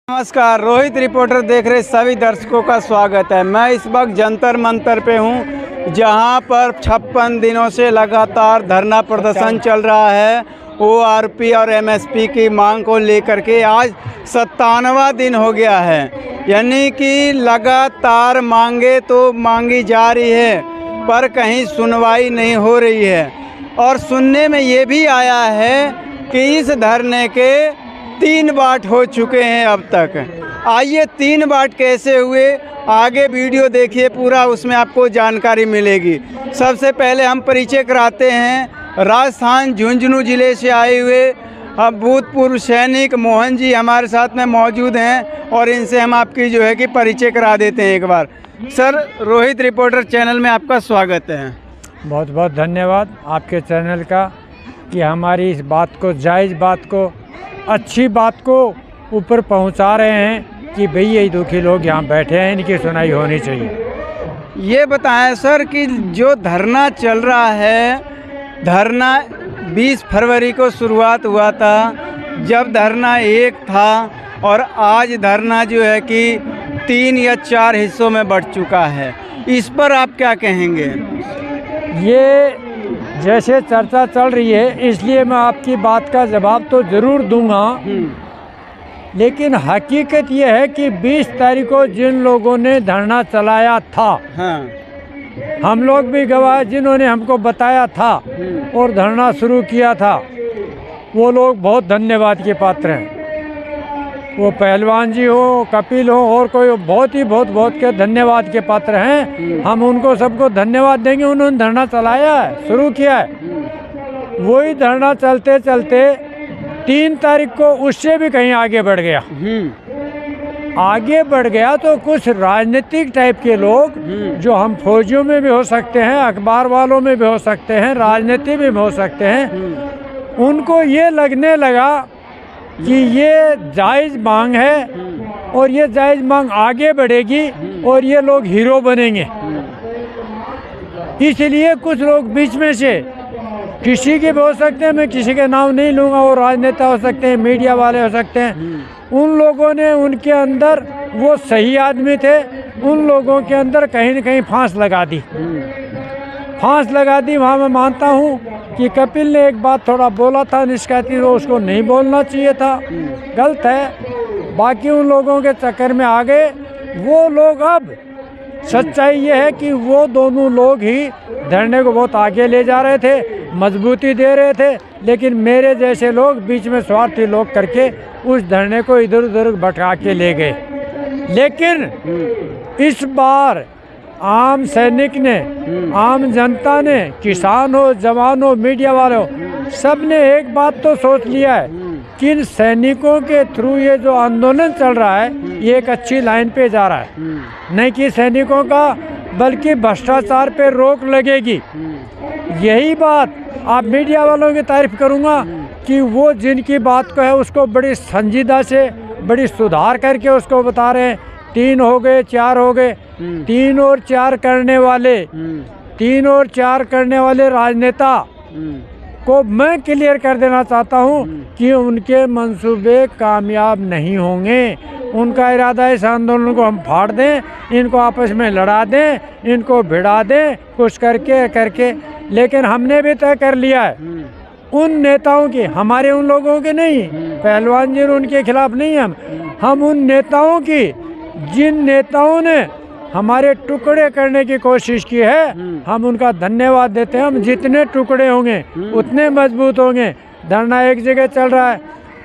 नमस्कार, रोहित रिपोर्टर देख रहे सभी दर्शकों का स्वागत है। मैं इस वक्त जंतर मंतर पे हूँ, जहाँ पर 56 दिनों से लगातार धरना प्रदर्शन चल रहा है। ओआरपी और एमएसपी की मांग को लेकर के आज 97वां दिन हो गया है। यानी कि लगातार मांगे तो मांगी जा रही है, पर कहीं सुनवाई नहीं हो रही है। और सुनने में ये भी आया है कि इस धरने के 3 बाँट हो चुके हैं अब तक। आइए 3 बाँट कैसे हुए, आगे वीडियो देखिए पूरा, उसमें आपको जानकारी मिलेगी। सबसे पहले हम परिचय कराते हैं राजस्थान झुंझुनू ज़िले से आए हुए भूतपूर्व सैनिक मोहन जी हमारे साथ में मौजूद हैं, और इनसे हम आपकी जो है कि परिचय करा देते हैं एक बार। सर, रोहित रिपोर्टर चैनल में आपका स्वागत है। बहुत बहुत धन्यवाद आपके चैनल का कि हमारी इस बात को, जायज़ बात को, अच्छी बात को ऊपर पहुंचा रहे हैं कि भाई यही दुखी लोग यहाँ बैठे हैं, इनकी सुनाई होनी चाहिए। ये बताएं सर कि जो धरना चल रहा है, धरना 20 फरवरी को शुरुआत हुआ था, जब धरना 1 था, और आज धरना जो है कि 3 या 4 हिस्सों में बढ़ चुका है। इस पर आप क्या कहेंगे? ये जैसे चर्चा चल रही है, इसलिए मैं आपकी बात का जवाब तो ज़रूर दूंगा, लेकिन हकीकत ये है कि 20 तारीख को जिन लोगों ने धरना चलाया था, हाँ, हम लोग भी गवाह, जिन्होंने हमको बताया था और धरना शुरू किया था, वो लोग बहुत धन्यवाद के पात्र हैं। वो पहलवान जी हो, कपिल हो, और कोई बहुत के धन्यवाद के पात्र हैं। हम उनको सबको धन्यवाद देंगे, उन्होंने धरना चलाया है, शुरू किया है। वही धरना चलते चलते 3 तारीख को उससे भी कहीं आगे बढ़ गया। आगे बढ़ गया तो कुछ राजनीतिक टाइप के लोग, जो हम फौजियों में भी हो सकते हैं, अखबार वालों में भी हो सकते हैं, राजनीति में भी हो सकते हैं, उनको ये लगने लगा कि ये जायज़ मांग है और ये जायज़ मांग आगे बढ़ेगी और ये लोग हीरो बनेंगे। इसलिए कुछ लोग बीच में से, किसी के भी हो सकते हैं, मैं किसी के नाम नहीं लूँगा, वो राजनेता हो सकते हैं, मीडिया वाले हो सकते हैं, उन लोगों ने उनके अंदर, वो सही आदमी थे, उन लोगों के अंदर कहीं न कहीं फांस लगा दी। फांस लगा दी। वहाँ मैं मानता हूँ कि कपिल ने एक बात थोड़ा बोला था निष्काती, वो उसको नहीं बोलना चाहिए था, गलत है। बाकी उन लोगों के चक्कर में आ गए वो लोग। अब सच्चाई ये है कि वो दोनों लोग ही धरने को बहुत आगे ले जा रहे थे, मजबूती दे रहे थे, लेकिन मेरे जैसे लोग बीच में स्वार्थी लोग करके उस धरने को इधर उधर भटका के ले गए। लेकिन इस बार आम सैनिक ने, आम जनता ने, किसान हो, जवान हो, मीडिया वाले हो, सब ने एक बात तो सोच लिया है कि इन सैनिकों के थ्रू ये जो आंदोलन चल रहा है, ये एक अच्छी लाइन पे जा रहा है। नहीं कि सैनिकों का, बल्कि भ्रष्टाचार पे रोक लगेगी। यही बात आप मीडिया वालों की तारीफ करूँगा कि वो जिनकी बात को है उसको बड़ी संजीदा से, बड़ी सुधार करके उसको बता रहे हैं। 3 हो गए, 4 हो गए, 3 और 4 करने वाले, 3 और 4 करने वाले राजनेता को मैं क्लियर कर देना चाहता हूं कि उनके मंसूबे कामयाब नहीं होंगे। उनका इरादा है इस आंदोलन को हम फाड़ दें, इनको आपस में लड़ा दें, इनको भिड़ा दें, कुछ करके। लेकिन हमने भी तय कर लिया है उन नेताओं की, हमारे उन लोगों के नहीं, पहलवान जी उनके खिलाफ नहीं, हम उन नेताओं की, जिन नेताओं ने हमारे टुकड़े करने की कोशिश की है, हम उनका धन्यवाद देते हैं। हम जितने टुकड़े होंगे उतने मजबूत होंगे। धरना एक जगह चल रहा है,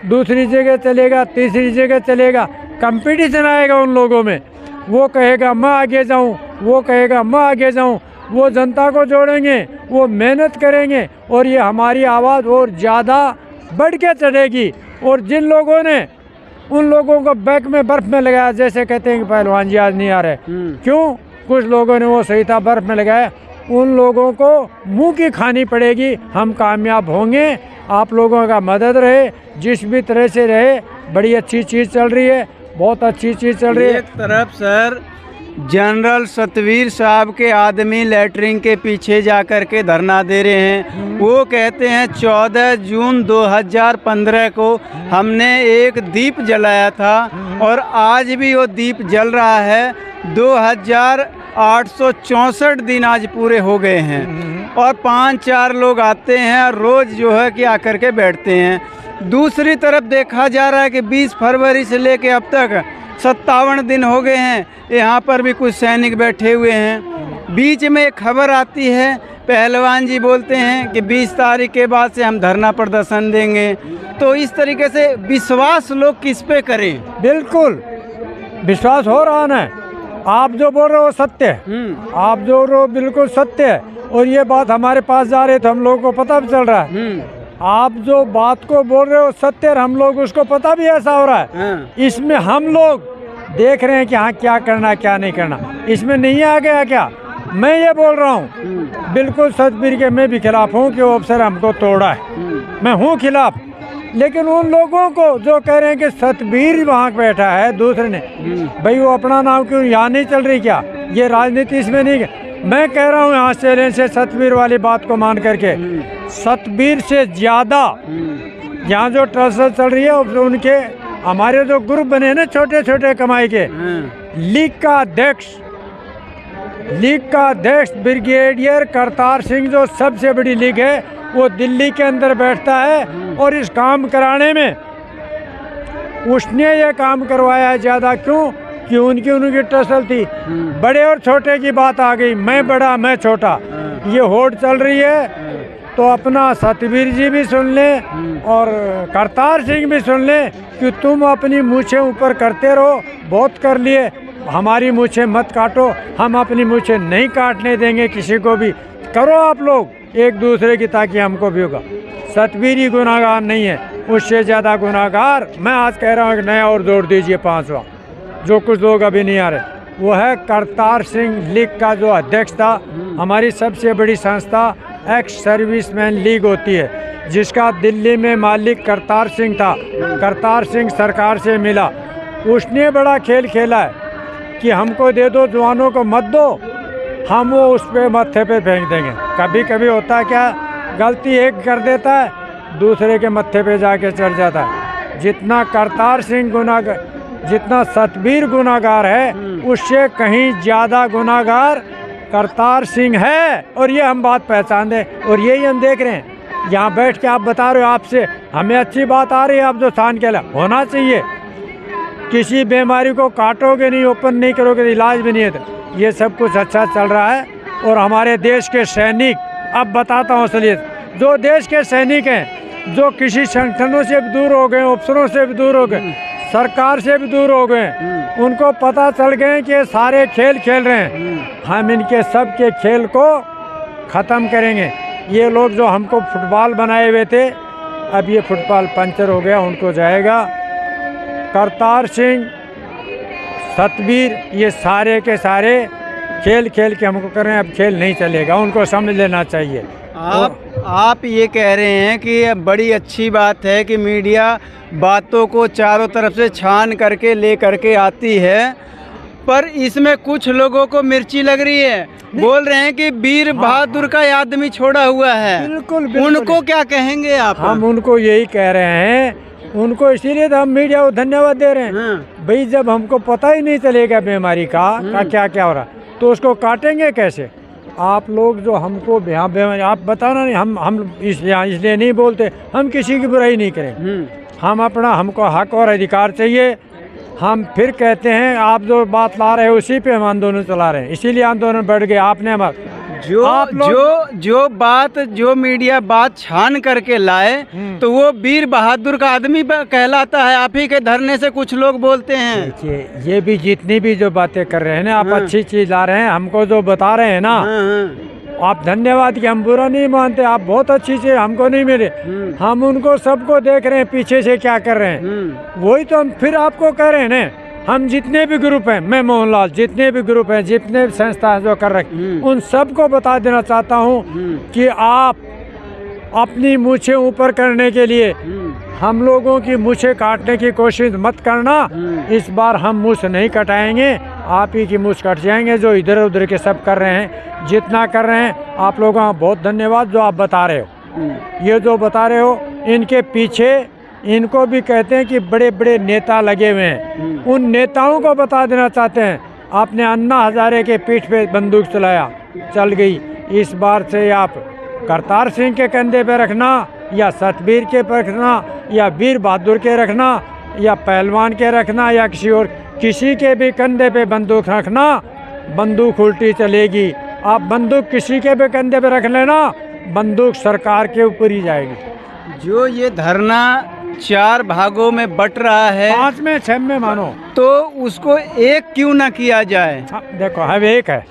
दूसरी जगह चलेगा, तीसरी जगह चलेगा, कंपटीशन आएगा उन लोगों में। वो कहेगा मैं आगे जाऊं, वो कहेगा मैं आगे जाऊं। वो जनता को जोड़ेंगे, वो मेहनत करेंगे, और ये हमारी आवाज़ और ज़्यादा बढ़ के चढ़ेगी। और जिन लोगों ने उन लोगों को बैक में बर्फ में लगाया, जैसे कहते हैं कि पहलवान जी आज नहीं आ रहे, क्यों? कुछ लोगों ने, वो सही था, बर्फ में लगाया, उन लोगों को मुंह की खानी पड़ेगी। हम कामयाब होंगे। आप लोगों का मदद रहे, जिस भी तरह से रहे। बड़ी अच्छी चीज़ चल रही है, बहुत अच्छी चीज़ चल रही है। एक तरफ सर जनरल सतवीर साहब के आदमी लेटरिन के पीछे जाकर के धरना दे रहे हैं। वो कहते हैं 14 जून 2015 को हमने एक दीप जलाया था और आज भी वो दीप जल रहा है। 2864 दिन आज पूरे हो गए हैं और 5-4 लोग आते हैं और रोज़ जो है कि आकर के बैठते हैं। दूसरी तरफ देखा जा रहा है कि 20 फरवरी से लेके अब तक 57 दिन हो गए हैं, यहाँ पर भी कुछ सैनिक बैठे हुए हैं। बीच में एक खबर आती है, पहलवान जी बोलते हैं कि 20 तारीख के बाद से हम धरना प्रदर्शन देंगे। तो इस तरीके से विश्वास लोग किस पे करें? बिल्कुल विश्वास हो रहा ना, आप जो बोल रहे हो सत्य है, आप जो बोल रहे हो बिल्कुल सत्य है। और ये बात हमारे पास जा रही है तो हम लोगों को पता भी चल रहा है। आप जो बात को बोल रहे हो सत्य है, हम लोग उसको पता भी ऐसा हो रहा है। इसमें हम लोग देख रहे हैं कि हाँ क्या करना क्या नहीं करना, इसमें नहीं आ गया क्या। मैं ये बोल रहा हूँ बिल्कुल सतबीर के मैं भी खिलाफ हूँ कि वो अफसर हमको तोड़ा है, मैं हूँ खिलाफ। लेकिन उन लोगों को जो कह रहे हैं कि सतबीर वहाँ बैठा है दूसरे ने, भाई वो अपना नाम क्यों यहाँ नहीं चल रही क्या? ये राजनीति इसमें नहीं। मैं कह रहा हूँ यहाँ चैलेंज से सतबीर वाली बात को मान करके, सतबीर से ज़्यादा यहाँ जो ट्रस्ट चल रही है उनके हमारे जो ग्रुप बने हैं ना छोटे छोटे कमाई के, लीग का अध्यक्ष ब्रिगेडियर करतार सिंह जो सबसे बड़ी लीग है, वो दिल्ली के अंदर बैठता है और इस काम कराने में उसने ये काम करवाया है ज़्यादा। क्यों? कि उनकी टसल थी। बड़े और छोटे की बात आ गई, मैं बड़ा मैं छोटा, ये होड़ चल रही है। तो अपना सतबीर जी भी सुन ले और करतार सिंह भी सुन ले कि तुम अपनी मूछें ऊपर करते रहो, बहुत कर लिए, हमारी मूछें मत काटो, हम अपनी मूछें नहीं काटने देंगे किसी को भी। करो आप लोग एक दूसरे की, ताकि हमको भी होगा। सतबीर ही गुनाहगार नहीं है, उससे ज़्यादा गुनाहगार मैं आज कह रहा हूँ कि नया और जोड़ दीजिए 5वां, जो कुछ लोग अभी नहीं आ रहे, वो है करतार सिंह लीग का जो अध्यक्ष था। हमारी सबसे बड़ी संस्था एक्स सर्विसमैन लीग होती है, जिसका दिल्ली में मालिक करतार सिंह था। करतार सिंह सरकार से मिला, उसने बड़ा खेल खेला है कि हमको दे दो, जवानों को मत दो, हम वो उस पर मत्थे पे फेंक देंगे। कभी कभी होता है क्या, गलती एक कर देता है, दूसरे के मत्थे पे जाके चढ़ जाता है। जितना करतार सिंह गुनाहगार, जितना सतबीर गुनाहगार है, उससे कहीं ज़्यादा गुनाहगार करतार सिंह है। और ये हम बात पहचान दें, और यही हम देख रहे हैं। यहाँ बैठ के आप बता रहे हो, आपसे हमें अच्छी बात आ रही है, आप जो शान के लिए होना चाहिए। किसी बीमारी को काटोगे नहीं, ओपन नहीं करोगे, इलाज भी नहीं है। तो ये सब कुछ अच्छा चल रहा है। और हमारे देश के सैनिक, अब बताता हूँ असलियत, जो देश के सैनिक हैं, जो किसी संगठनों से भी दूर हो गए, अफसरों से भी दूर हो गए, सरकार से भी दूर हो गए, उनको पता चल गए कि ये सारे खेल खेल रहे हैं, हम इनके सब के खेल को ख़त्म करेंगे। ये लोग जो हमको फुटबॉल बनाए हुए थे, अब ये फुटबॉल पंचर हो गया, उनको जाएगा। करतार सिंह, सतबीर, ये सारे के सारे खेल खेल के हमको कर रहे हैं, अब खेल नहीं चलेगा, उनको समझ लेना चाहिए। आप ये कह रहे हैं कि बड़ी अच्छी बात है कि मीडिया बातों को चारों तरफ से छान करके ले करके आती है, पर इसमें कुछ लोगों को मिर्ची लग रही है। बोल रहे हैं कि वीर बहादुर का आदमी छोड़ा हुआ है। बिल्कुल, उनको क्या कहेंगे आप? हम उनको यही कह रहे हैं, उनको इसीलिए तो हम मीडिया को धन्यवाद दे रहे हैं। भाई जब हमको पता ही नहीं चलेगा बीमारी का क्या क्या हो रहा, तो उसको काटेंगे कैसे? आप लोग जो हमको बीमारी आप बताना नहीं, हम इसलिए नहीं बोलते, हम किसी की बुराई नहीं करें, हम अपना, हमको हक और अधिकार चाहिए। हम फिर कहते हैं, आप जो बात ला रहे हैं उसी पे हम आंदोलन चला रहे हैं, इसीलिए आंदोलन बढ़ गए। आपने हमारा जो मीडिया बात छान करके लाए, तो वो वीर बहादुर का आदमी कहलाता है। आप ही के धरने से कुछ लोग बोलते हैं। देखिए, ये भी जितनी भी जो बातें कर रहे हैं ना, आप अच्छी चीज ला रहे हैं, हमको जो बता रहे हैं ना, आप धन्यवाद कि हम बुरा नहीं मानते, आप बहुत अच्छी चीज हमको नहीं मिले, हम उनको सबको देख रहे हैं पीछे से क्या कर रहे हैं, वही तो हम फिर आपको कह रहे हैं ना। हम जितने भी ग्रुप हैं, मैं मोहनलाल, जितने भी ग्रुप हैं, जितने भी संस्था जो कर रहे, उन सबको बता देना चाहता हूं कि आप अपनी मूछें ऊपर करने के लिए हम लोगों की मूछें काटने की कोशिश मत करना। इस बार हम मूछ नहीं कटाएंगे, आप ही की मूछ कट जाएंगे। जो इधर उधर के सब कर रहे हैं, जितना कर रहे हैं, आप लोगों का बहुत धन्यवाद जो आप बता रहे हो। ये जो बता रहे हो, इनके पीछे इनको भी कहते हैं कि बड़े बड़े नेता लगे हुए हैं। उन नेताओं को बता देना चाहते हैं, आपने अन्ना हजारे के पीठ पे बंदूक चलाया, चल गई। इस बार से आप करतार सिंह के कंधे पे रखना, या सतबीर के पे रखना, या वीर बहादुर के रखना, या पहलवान के रखना, या किसी के भी कंधे पे बंदूक रखना, बंदूक उल्टी चलेगी। आप बंदूक किसी के भी कंधे पे रख लेना, बंदूक सरकार के ऊपर ही जाएगी। जो ये धरना 4 भागों में बट रहा है, 5 में 6 में मानो, तो उसको एक क्यों ना किया जाए? देखो हम एक है,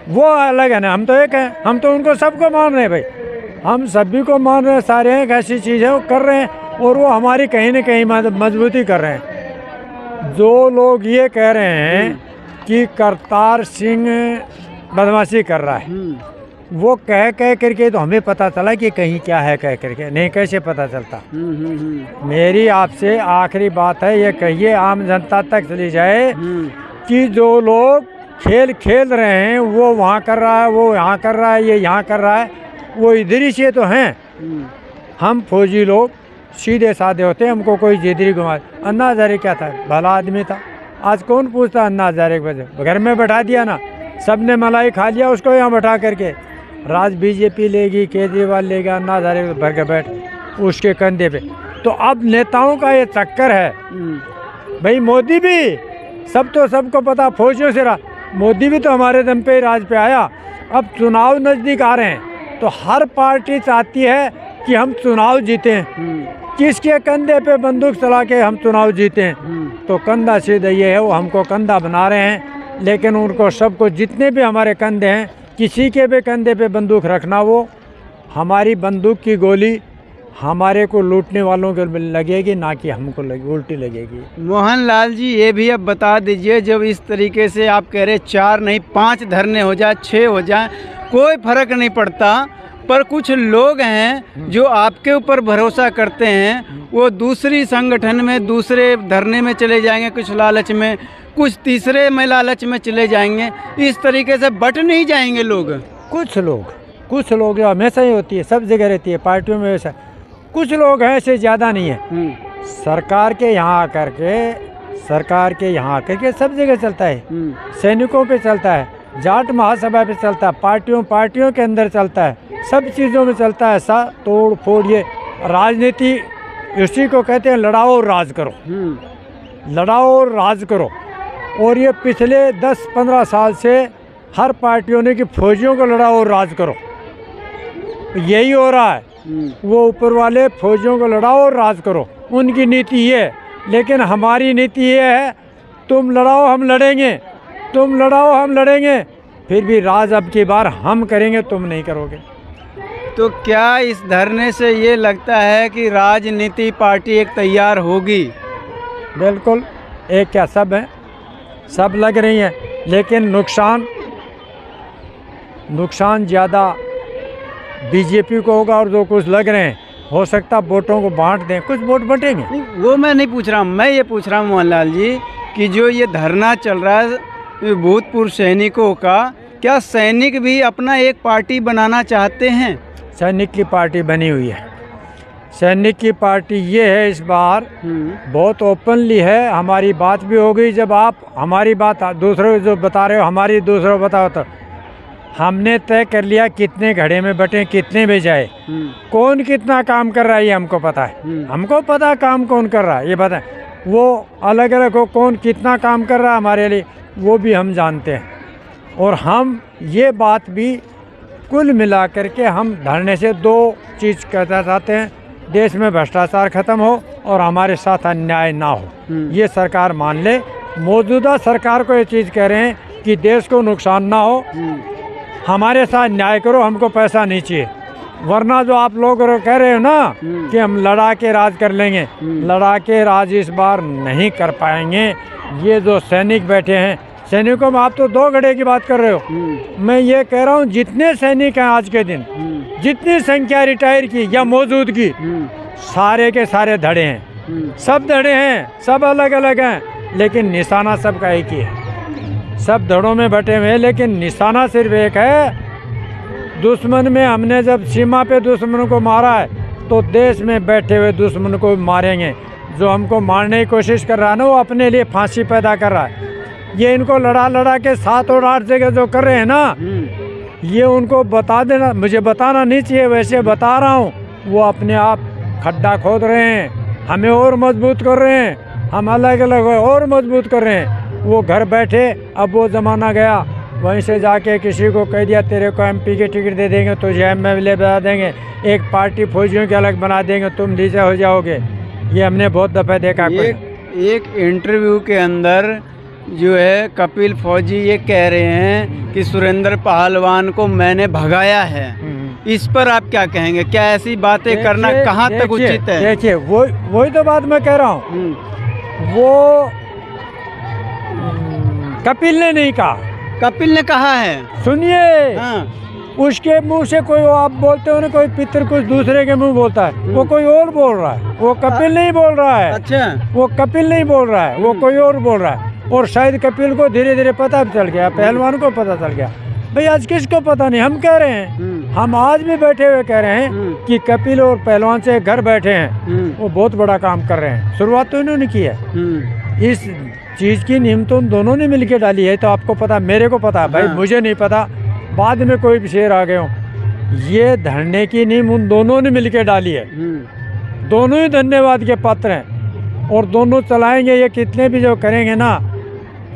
वो अलग है ना, हम तो एक है। हम तो उनको सबको मान रहे हैं भाई, हम सभी को मान रहे हैं। सारे एक ऐसी चीज़ है वो कर रहे हैं, और वो हमारी कहीं न कहीं मजबूती कर रहे हैं। जो लोग ये कह रहे हैं कि करतार सिंह बदमाशी कर रहा है, वो कह करके तो हमें पता चला कि कहीं क्या है, कह करके नहीं, कैसे पता चलता। मेरी आपसे आखिरी बात है, ये कहिए आम जनता तक चली जाए कि जो लोग खेल रहे हैं, वो वहाँ कर रहा है, वो यहाँ कर रहा है, ये यहाँ कर रहा है, वो इधर ही से तो हैं। हम फौजी लोग सीधे साधे होते हैं, हमको कोई जिदरी घुमा। अन्ना हजारे क्या था, भला आदमी था। आज कौन पूछता अन्ना हजारे के वजह, घर में बैठा दिया ना, सबने मलाई खा लिया उसको यहाँ बैठा करके। राज बीजेपी लेगी, केजरीवाल लेगा, अन्ना हजारे भर के बैठ उसके कंधे पे। तो अब नेताओं का ये चक्कर है भाई। मोदी भी सब तो सबको पता, फौजियों से रहा, मोदी भी तो हमारे दम पे राज पे आया। अब चुनाव नज़दीक आ रहे हैं, तो हर पार्टी चाहती है कि हम चुनाव जीतें, किसके कंधे पे बंदूक चला के हम चुनाव जीतें। तो कंधा सीधा ये है, वो हमको कंधा बना रहे हैं। लेकिन उनको सबको, जितने भी हमारे कंधे हैं, किसी के भी कंधे पे बंदूक रखना, वो हमारी बंदूक की गोली हमारे को लूटने वालों को लगेगी, ना कि हमको उल्टी लगेगी। मोहनलाल जी, ये भी अब बता दीजिए, जब इस तरीके से आप कह रहे 4 नहीं 5 धरने हो जाए, 6 हो जाए, कोई फर्क नहीं पड़ता, पर कुछ लोग हैं जो आपके ऊपर भरोसा करते हैं, वो दूसरी संगठन में, दूसरे धरने में चले जाएंगे, कुछ लालच में, कुछ तीसरे में लालच में चले जाएंगे। इस तरीके से बट नहीं जाएंगे लोग। कुछ लोग हमेशा ही होती है, सब जगह रहती है पार्टियों में। वैसा कुछ लोग हैं, ऐसे ज़्यादा नहीं है। सरकार के यहाँ आकर के सब जगह चलता है, सैनिकों पे चलता है, जाट महासभा पे चलता है, पार्टियों के अंदर चलता है, सब चीज़ों में चलता है। ऐसा तोड़ फोड़, ये राजनीति इसी को कहते हैं, लड़ाओ और राज करो, लड़ाओ और राज करो। और ये पिछले 10-15 साल से हर पार्टियों ने कि फौजियों को लड़ाओ और राज करो, यही हो रहा है। वो ऊपर वाले फौजियों को लड़ाओ और राज करो, उनकी नीति ये है। लेकिन हमारी नीति ये है, तुम लड़ाओ हम लड़ेंगे, तुम लड़ाओ हम लड़ेंगे, फिर भी राज अब की बार हम करेंगे, तुम नहीं करोगे। तो क्या इस धरने से ये लगता है कि राजनीति पार्टी एक तैयार होगी? बिल्कुल, एक क्या सब है, सब लग रही हैं, लेकिन नुकसान ज़्यादा बीजेपी को होगा। और जो कुछ लग रहे हैं, हो सकता वोटों को बांट दें, कुछ वोट बटेंगे। नहीं, वो मैं नहीं पूछ रहा हूँ, मैं ये पूछ रहा हूँ मोहनलाल जी कि जो ये धरना चल रहा है भूतपूर्व सैनिकों का, क्या सैनिक भी अपना एक पार्टी बनाना चाहते हैं? सैनिक की पार्टी बनी हुई है। सैनिक की पार्टी ये है, इस बार बहुत ओपनली है। हमारी बात भी हो गई, जब आप हमारी बात दूसरों जो बता रहे हो, हमारी दूसरों बताओ, तो हमने तय कर लिया कितने घड़े में बटे, कितने में जाए, कौन कितना काम कर रहा है, ये हमको पता है। हमको पता है काम कौन कर रहा है, ये पता है। वो अलग अलग हो, कौन कितना काम कर रहा है हमारे लिए, वो भी हम जानते हैं। और हम ये बात भी कुल मिला करके हम धरने से 2 चीज़ कहना चाहते हैं, देश में भ्रष्टाचार खत्म हो और हमारे साथ अन्याय ना हो। ये सरकार मान ले। मौजूदा सरकार को ये चीज़ कह रहे हैं कि देश को नुकसान ना हो, हमारे साथ न्याय करो, हमको पैसा नहीं चाहिए। वरना जो आप लोग कह रहे हो ना कि हम लड़ा के राज कर लेंगे, लड़ा के राज इस बार नहीं कर पाएंगे। ये जो सैनिक बैठे हैं, सैनिकों में आप तो 2 घड़े की बात कर रहे हो, मैं ये कह रहा हूँ जितने सैनिक हैं आज के दिन, जितनी संख्या रिटायर की या मौजूद की, सारे के सारे धड़े हैं, सब धड़े हैं, सब अलग अलग हैं, लेकिन निशाना सबका एक ही है। सब धड़ों में बटे हुए हैं, लेकिन निशाना सिर्फ एक है। दुश्मन में हमने जब सीमा पे दुश्मन को मारा है, तो देश में बैठे हुए दुश्मन को मारेंगे। जो हमको मारने की कोशिश कर रहा है ना, वो अपने लिए फांसी पैदा कर रहा है। ये इनको लड़ा लड़ा के 7 और 8 जगह जो कर रहे हैं ना, ये उनको बता देना, मुझे बताना नहीं चाहिए, वैसे बता रहा हूँ। वो अपने आप खड्डा खोद रहे हैं, हमें और मजबूत कर रहे हैं, हम अलग अलग और मजबूत कर रहे हैं। वो घर बैठे, अब वो ज़माना गया, वहीं से जाके किसी को कह दिया तेरे को MP की टिकट दे देंगे, तुझे MLA बना देंगे, एक पार्टी फौजियों की अलग बना देंगे, तुम नीचे हो जाओगे। ये हमने बहुत दफ़े देखा। एक इंटरव्यू के अंदर जो है कपिल फौजी ये कह रहे हैं कि सुरेंद्र पहलवान को मैंने भगाया है। इस पर आप क्या कहेंगे? क्या ऐसी बातें करना कहाँ तक उचित है? देखिए, वही तो बात मैं कह रहा हूँ। वो कपिल ने नहीं कहा, कपिल ने कहा है। सुनिए, उसके मुंह से कोई, आप बोलते हो ना, कोई पितर कुछ दूसरे के मुंह बोलता है, वो कोई और बोल रहा है, वो कपिल नहीं बोल रहा है। अच्छा, वो कपिल नहीं बोल रहा है, वो कोई और बोल रहा है। और शायद कपिल को धीरे धीरे पता चल गया, पहलवान को पता चल गया। भाई आज किसको पता नहीं, हम कह रहे हैं, हम आज भी बैठे हुए कह रहे हैं कि कपिल और पहलवान से घर बैठे हैं, वो बहुत बड़ा काम कर रहे हैं। शुरुआत तो इन्होंने की है। इस चीज़ की नींव तो उन दोनों ने मिलकर डाली है। तो आपको पता, मेरे को पता, भाई मुझे नहीं पता, बाद में कोई भी शेर आ गए हो। ये धरने की नींव उन दोनों ने मिलकर डाली है। दोनों ही धन्यवाद के पात्र हैं, और दोनों चलाएंगे। ये कितने भी जो करेंगे ना,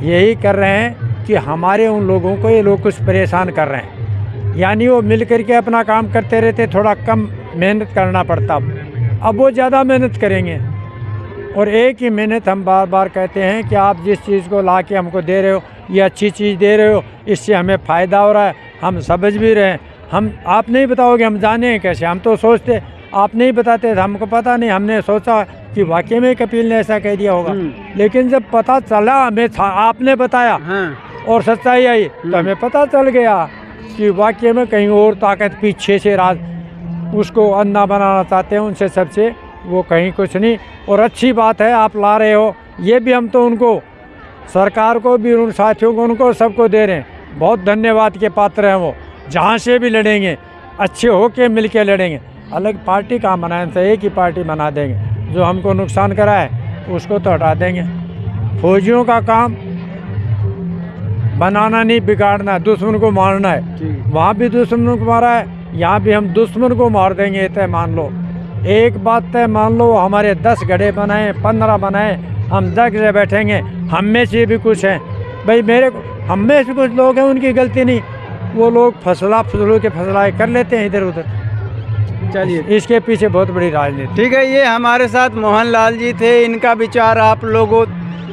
यही कर रहे हैं कि हमारे उन लोगों को ये लोग कुछ परेशान कर रहे हैं। यानी वो मिल करके अपना काम करते रहते, थोड़ा कम मेहनत करना पड़ता। अब वो ज़्यादा मेहनत करेंगे। और एक ही मेहनत हम बार बार कहते हैं कि आप जिस चीज़ को ला के हमको दे रहे हो, ये अच्छी चीज़ दे रहे हो, इससे हमें फ़ायदा हो रहा है, हम समझ भी रहे हैं। हम आप नहीं बताओगे, हम जाने हैं कैसे? हम तो सोचते, आप नहीं बताते तो हमको पता नहीं। हमने सोचा कि वाकई में कपिल ने ऐसा कह दिया होगा, लेकिन जब पता चला हमें, आपने बताया और सच्चाई आई, तो हमें पता चल गया कि वाकई में कहीं और ताकत पीछे से राज उसको अंधा बनाना चाहते हैं। उनसे सबसे वो कहीं कुछ नहीं। और अच्छी बात है आप ला रहे हो, ये भी हम तो उनको, सरकार को भी, उन साथियों को, उनको सबको दे रहे हैं। बहुत धन्यवाद के पात्र हैं वो। जहाँ से भी लड़ेंगे अच्छे होके मिल के लड़ेंगे। अलग पार्टी कहाँ बनाएं, तो एक ही पार्टी बना देंगे। जो हमको नुकसान करा है उसको तो हटा देंगे। फौजियों का काम बनाना नहीं, बिगाड़ना, दुश्मन को मारना है। वहाँ भी दुश्मन को मारा है, यहाँ भी हम दुश्मन को मार देंगे। ये तय मान लो, एक बात तय मान लो, हमारे 10 गड्ढे बनाए, 15 बनाए, हम 10 जगह बैठेंगे। हम में से भी कुछ हैं भाई, हम में से कुछ लोग हैं, उनकी गलती नहीं, वो लोग फसलों के फसलाए कर लेते हैं इधर उधर। चलिए, इसके पीछे बहुत बड़ी राजनीति। ठीक है, ये हमारे साथ मोहन लाल जी थे। इनका विचार आप लोगों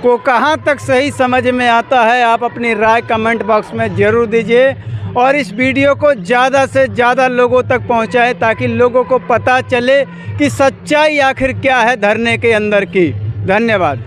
को कहाँ तक सही समझ में आता है, आप अपनी राय कमेंट बॉक्स में ज़रूर दीजिए। और इस वीडियो को ज़्यादा से ज़्यादा लोगों तक पहुँचाएं, ताकि लोगों को पता चले कि सच्चाई आखिर क्या है धरने के अंदर की। धन्यवाद।